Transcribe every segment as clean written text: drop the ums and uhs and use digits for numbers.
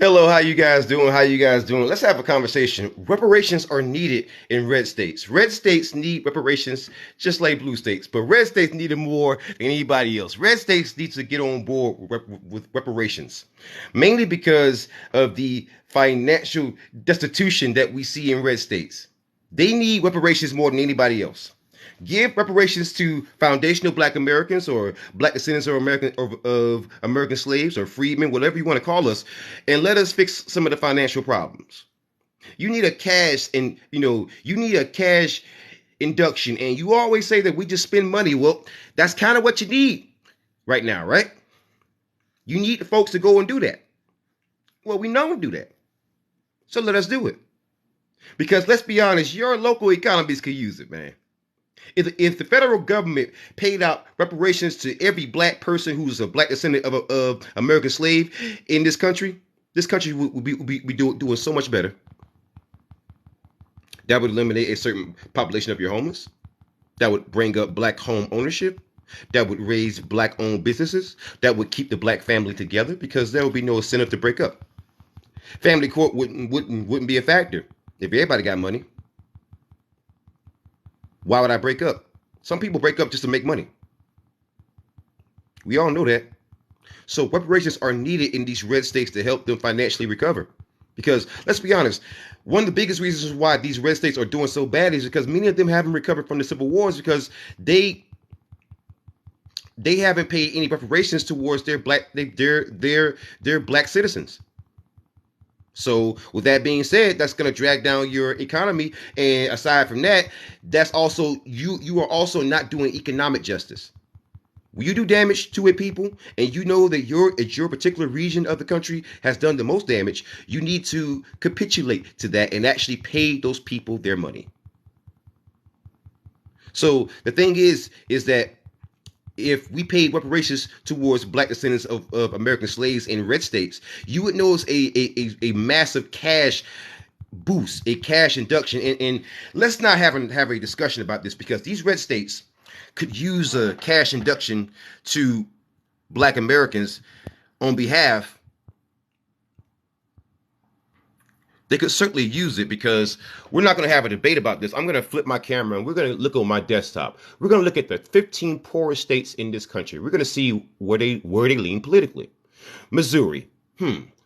Hello, how you guys doing? How you guys doing? Let's have a conversation. Reparations are needed in red states. Red states need reparations just like blue states, but red states need it more than anybody else. Red states need to get on board with reparations, mainly because of the financial destitution that we see in red states. They need reparations more than anybody else. Give reparations to foundational Black Americans or Black descendants of American slaves or freedmen, whatever you want to call us, and let us fix some of the financial problems. You need a cash and you need a cash induction, and you always say that we just spend money. Well, that's kind of what you need right now, right? You need the folks to go and do that. Well, we don't do that, so let us do it. Because let's be honest, your local economies could use it, man. If the federal government paid out reparations to every Black person who's a Black descendant of American slave in this country would be doing so much better. That would eliminate a certain population of your homeless. That would bring up Black home ownership. That would raise Black owned businesses. That would keep the Black family together because there would be no incentive to break up. Family court wouldn't be a factor if everybody got money. Why would I break up? Some people break up just to make money. We all know that. So reparations are needed in these red states to help them financially recover. Because let's be honest, one of the biggest reasons why these red states are doing so bad is because many of them haven't recovered from the civil wars because they haven't paid any reparations towards their black citizens. So with that being said, that's going to drag down your economy. And aside from that, that's also you are also not doing economic justice. When you do damage to a people and you know that your particular region of the country has done the most damage, you need to capitulate to that and actually pay those people their money. So the thing is that if we paid reparations towards Black descendants of American slaves in red states, you would notice a massive cash boost, a cash induction. And let's not have a discussion about this because these red states could use a cash induction to Black Americans on behalf. They could certainly use it because we're not going to have a debate about this. I'm going to flip my camera and we're going to look on my desktop. We're going to look at the 15 poorest states in this country. We're going to see where they lean politically. Missouri.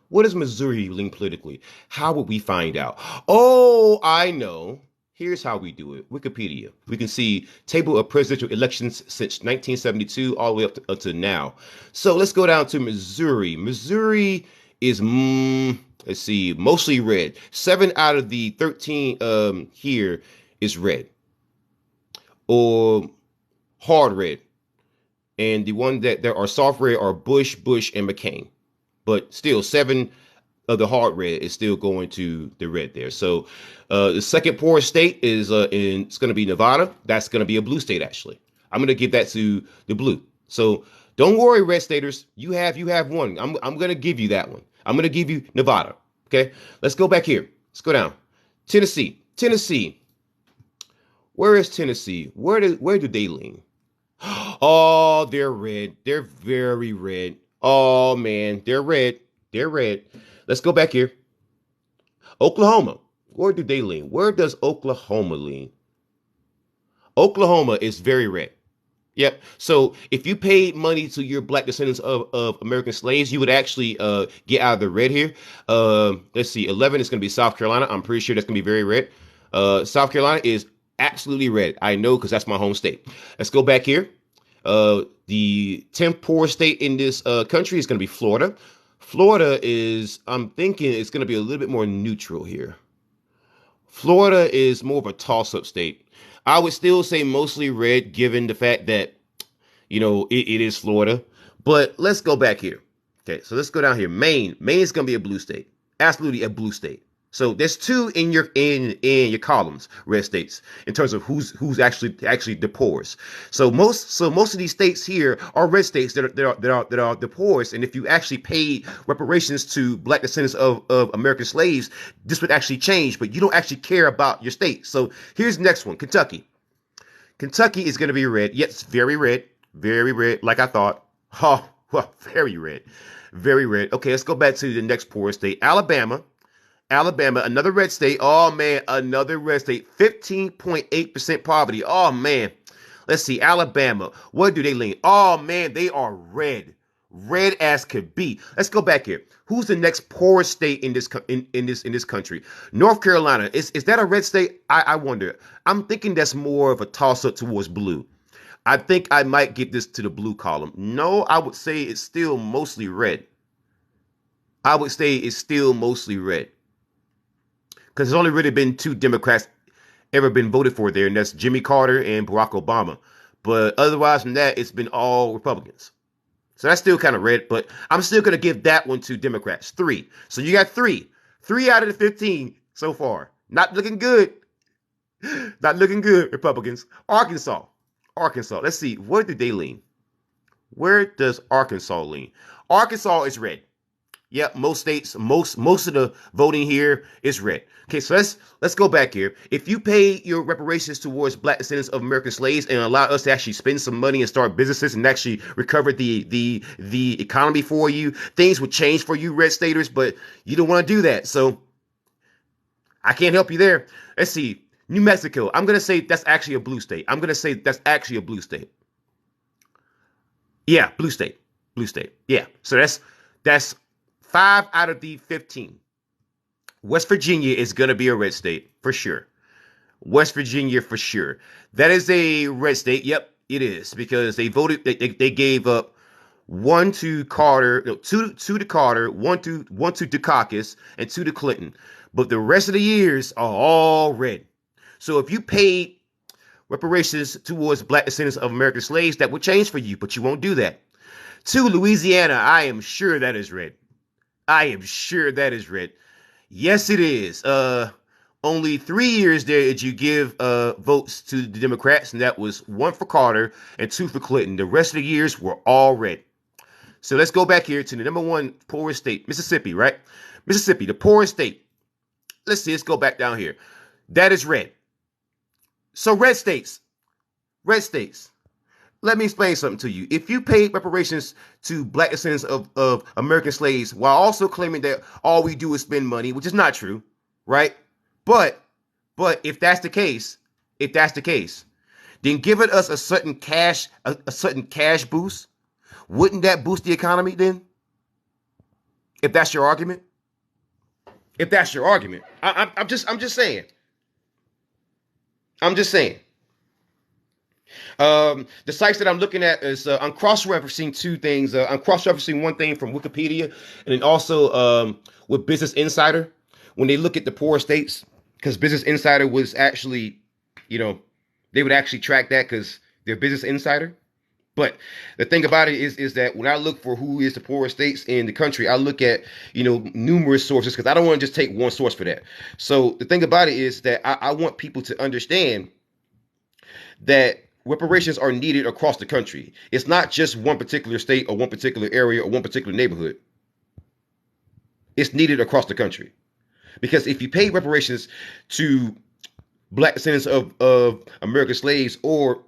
What does Missouri lean politically? How would we find out? Oh, I know. Here's how we do it. Wikipedia. We can see table of presidential elections since 1972 all the way up to now. So let's go down to Missouri. Missouri is let's see, mostly red. 7 out of the 13 here is red or hard red. And the one that there are soft red are Bush, and McCain. But still, 7 of the hard red is still going to the red there. So the second poorest state is it's going to be Nevada. That's going to be a blue state, actually. I'm going to give that to the blue. So don't worry, red staters. You have one. I'm going to give you that one. I'm going to give you Nevada. Okay, let's go back here. Let's go down. Tennessee. Where is Tennessee? Where do they lean? Oh, they're red. They're very red. Oh man, they're red. Let's go back here. Oklahoma. Where do they lean? Where does Oklahoma lean? Oklahoma is very red. Yep. So if you paid money to your Black descendants of American slaves, you would actually get out of the red here. Let's see. 11 is going to be South Carolina. I'm pretty sure that's going to be very red. South Carolina is absolutely red. I know because that's my home state. Let's go back here. The 10th poorest state in this country is going to be Florida. Florida is, I'm thinking it's going to be a little bit more neutral here. Florida is more of a toss-up state. I would still say mostly red, given the fact that, it is Florida. But let's go back here. Okay, so let's go down here. Maine. Maine is going to be a blue state. Absolutely a blue state. So there's 2 in your columns, red states, in terms of who's actually the poorest. So most of these states here are red states that are the poorest. And if you actually paid reparations to Black descendants of American slaves, this would actually change. But you don't actually care about your state. So here's the next one, Kentucky. Kentucky is going to be red. Yes, very red, like I thought. Oh, Well, very red. Very red. Okay, let's go back to the next poorest state. Alabama. Alabama, another red state. Oh man, another red state. 15.8% poverty. Oh man. Let's see. Alabama. What do they lean? Oh man, they are red. Red as could be. Let's go back here. Who's the next poorest state in this country? North Carolina. Is that a red state? I wonder. I'm thinking that's more of a toss up towards blue. I think I might get this to the blue column. No, I would say it's still mostly red. I would say it's still mostly red. Because there's only really been two Democrats ever been voted for there, and that's Jimmy Carter and Barack Obama. But otherwise than that, it's been all Republicans. So that's still kind of red, but I'm still going to give that one to Democrats. 3. So you got 3. 3 out of the 15 so far. Not looking good. Not looking good, Republicans. Arkansas. Arkansas. Let's see. Where do they lean? Where does Arkansas lean? Arkansas is red. Yep, most states, most of the voting here is red. Okay, so let's go back here. If you pay your reparations towards black descendants of American slaves and allow us to actually spend some money and start businesses and actually recover the economy for you, things would change for you, red staters, but you don't want to do that. So I can't help you there. Let's see. New Mexico. I'm gonna say that's actually a blue state. I'm gonna say that's actually a blue state. Yeah, blue state. Blue state. Yeah. So that's 5 out of the 15. West Virginia is going to be a red state for sure. West Virginia for sure. That is a red state. Yep, it is, because they voted. They gave up 1 to Carter, no, 2 to Carter, 1 to Dukakis, and 2 to Clinton. But the rest of the years are all red. So if you paid reparations towards black descendants of American slaves, that would change for you, but you won't do that. 2, Louisiana. I am sure that is red. I am sure that is red. Yes, it is. Only 3 years there did you give votes to the Democrats, and that was 1 for Carter and 2 for Clinton. The rest of the years were all red. So let's go back here to the number 1 poorest state, Mississippi, right? Mississippi, the poorest state. Let's see, let's go back down here. That is red. So red states. Red states. Let me explain something to you. If you paid reparations to black descendants of American slaves while also claiming that all we do is spend money, which is not true, right? But if that's the case, then giving us a certain cash boost, wouldn't that boost the economy then? If that's your argument? If that's your argument. I'm just saying. I'm just saying. The sites that I'm looking at is I'm cross-referencing 2 things. I'm cross-referencing one thing from Wikipedia, and then also with Business Insider when they look at the poor states, because Business Insider was actually, they would actually track that because they're Business Insider. But the thing about it is that when I look for who is the poorest states in the country, I look at, numerous sources, because I don't want to just take one source for that. So the thing about it is that I want people to understand that reparations are needed across the country. It's not just one particular state or one particular area or one particular neighborhood. It's needed across the country. Because if you pay reparations to black descendants of American slaves, or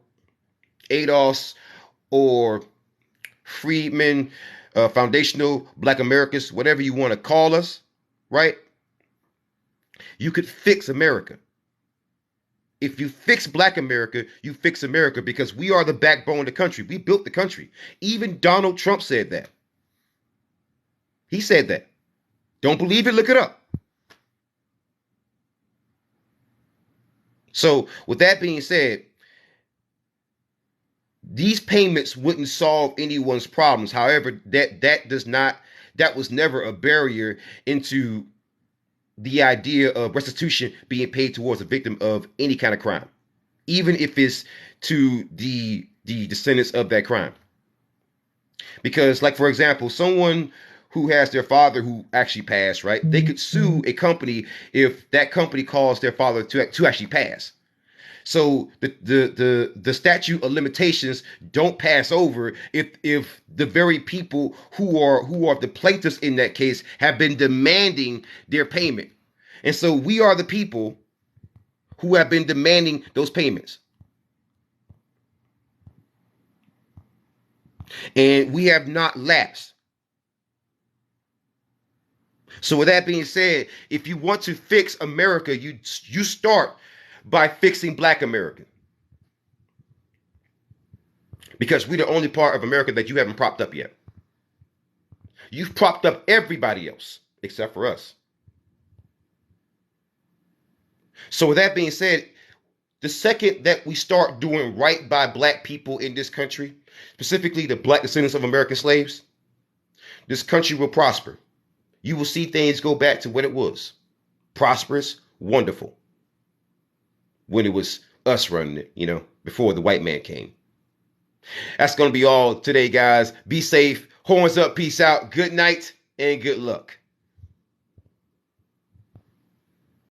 ADOS, or freedmen, foundational black Americans, whatever you want to call us, right? You could fix America. If you fix black America, you fix America, because we are the backbone of the country. We built the country. Even Donald Trump said that. He said that. Don't believe it? Look it up. So with that being said, these payments wouldn't solve anyone's problems. However, that was never a barrier into the idea of restitution being paid towards a victim of any kind of crime, even if it's to the descendants of that crime. Because, like, for example, someone who has their father who actually passed, right? They could sue a company if that company caused their father to actually pass. So the statute of limitations don't pass over if the very people who are the plaintiffs in that case have been demanding their payment. And so we are the people who have been demanding those payments. And we have not lapsed. So with that being said, if you want to fix America, you start by fixing Black America. Because we're the only part of America that you haven't propped up yet. You've propped up everybody else except for us. So with that being said, the second that we start doing right by Black people in this country, specifically the Black descendants of American slaves, this country will prosper. You will see things go back to what it was. Prosperous, wonderful. When it was us running it, before the white man came. That's going to be all today, guys. Be safe. Horns up. Peace out. Good night and good luck.